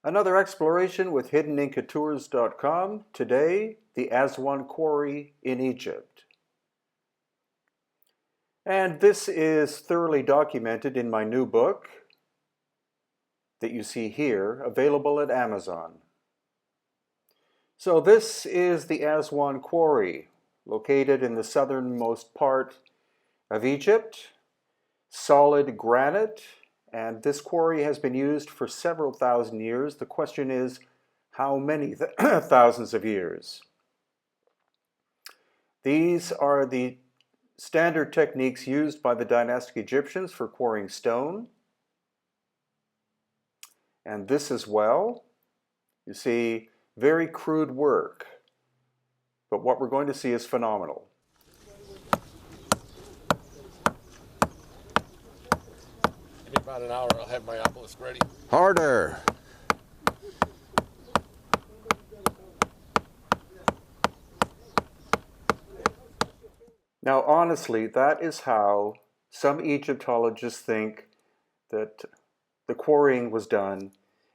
Another exploration with hiddenincatours.com. Today, the Aswan Quarry in Egypt. And this is thoroughly documented in my new book that you see here, available at Amazon. So this is the Aswan Quarry, located in the southernmost part of Egypt. Solid granite, and this quarry has been used for several thousand years. The question is, how many thousands of years? These are the standard techniques used by the Dynastic Egyptians for quarrying stone. And this as well. You see, very crude work, but what we're going to see is phenomenal. Give me about an hour, I'll have my obelisk ready. Harder! Now, honestly, that is how some Egyptologists think that the quarrying was done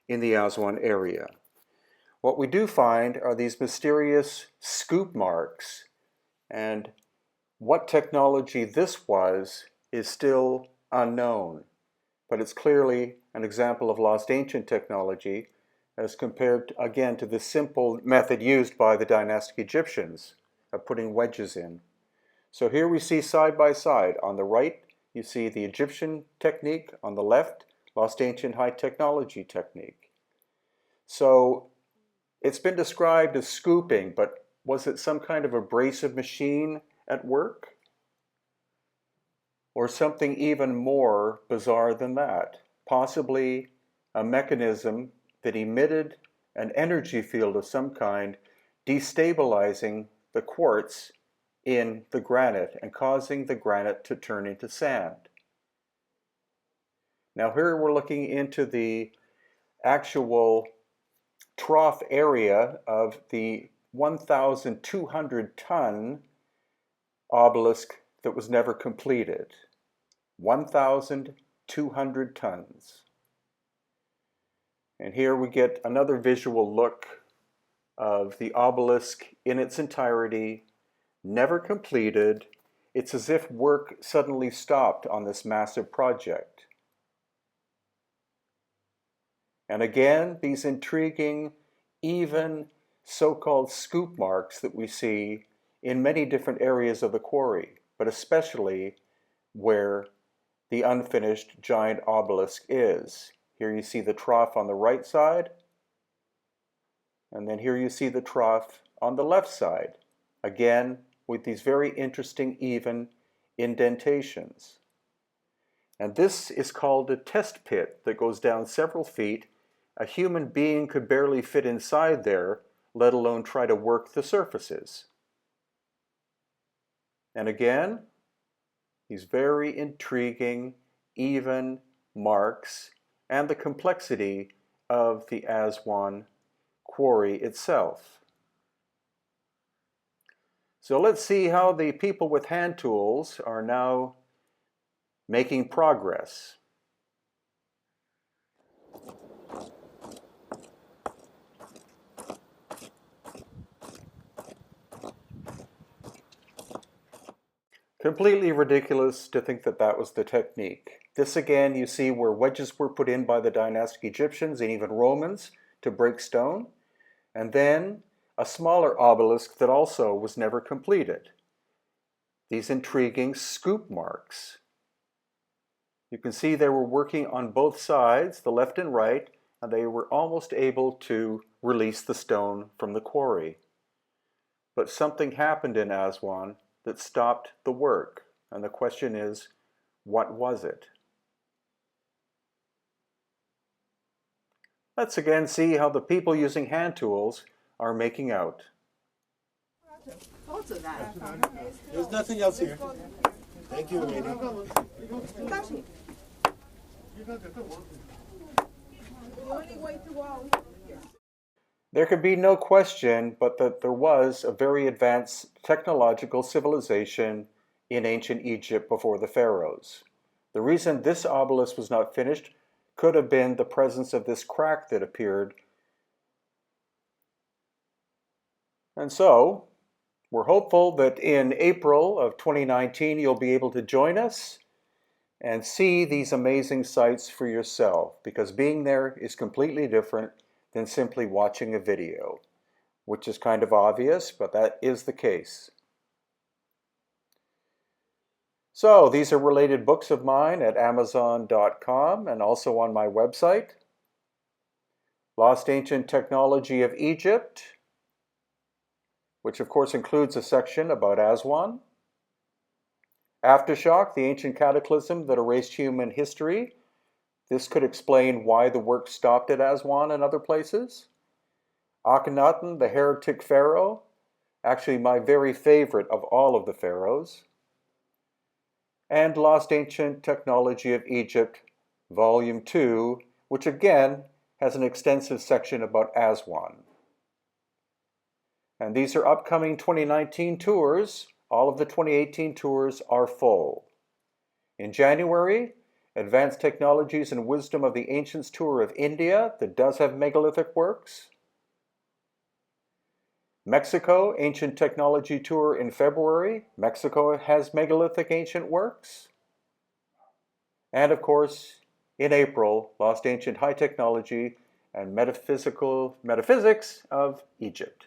in the Aswan area. What we do find are these mysterious scoop marks, and what technology this was is still unknown, but it's clearly an example of lost ancient technology as compared, again, to the simple method used by the Dynastic Egyptians of putting wedges in. So here we see side by side. On the right, you see the Egyptian technique. On the left, lost ancient high technology technique. So it's been described as scooping, but was it some kind of abrasive machine at work? Or something even more bizarre than that? Possibly a mechanism that emitted an energy field of some kind, destabilizing the quartz in the granite and causing the granite to turn into sand. Now here we're looking into the actual trough area of the 1,200-ton obelisk that was never completed. 1,200 tons. And here we get another visual look of the obelisk in its entirety, never completed. It's as if work suddenly stopped on this massive project. And again, these intriguing, even so-called scoop marks that we see in many different areas of the quarry, but especially where the unfinished giant obelisk is. Here you see the trough on the right side, and then here you see the trough on the left side, again with these very interesting even indentations. And this is called a test pit that goes down several feet. A human being could barely fit inside there, let alone try to work the surfaces. And again, these very intriguing, even marks and the complexity of the Aswan quarry itself. So let's see how the people with hand tools are now making progress. Completely ridiculous to think that that was the technique. This again, you see where wedges were put in by the Dynastic Egyptians and even Romans to break stone. And then a smaller obelisk that also was never completed. These intriguing scoop marks. You can see they were working on both sides, the left and right, and they were almost able to release the stone from the quarry. But something happened in Aswan that stopped the work, and the question is, what was it? Let's again see how the people using hand tools are making out. There's nothing else here. Thank you, lady. There could be no question but that there was a very advanced technological civilization in ancient Egypt before the pharaohs. The reason this obelisk was not finished could have been the presence of this crack that appeared. And so, we're hopeful that in April of 2019 you'll be able to join us and see these amazing sites for yourself, because being there is completely different than simply watching a video, which is kind of obvious, but that is the case. So these are related books of mine at Amazon.com and also on my website. Lost Ancient Technology of Egypt, which of course includes a section about Aswan. Aftershock, the ancient cataclysm that erased human history. This could explain why the work stopped at Aswan and other places. Akhenaten, the heretic pharaoh, actually my very favorite of all of the pharaohs. And Lost Ancient Technology of Egypt, Volume 2, which again has an extensive section about Aswan. And these are upcoming 2019 tours. All of the 2018 tours are full. In January, Advanced Technologies and Wisdom of the Ancients Tour of India, that does have megalithic works. Mexico, Ancient Technology Tour in February. Mexico has megalithic ancient works. And of course, in April, Lost Ancient High Technology and Metaphysics of Egypt.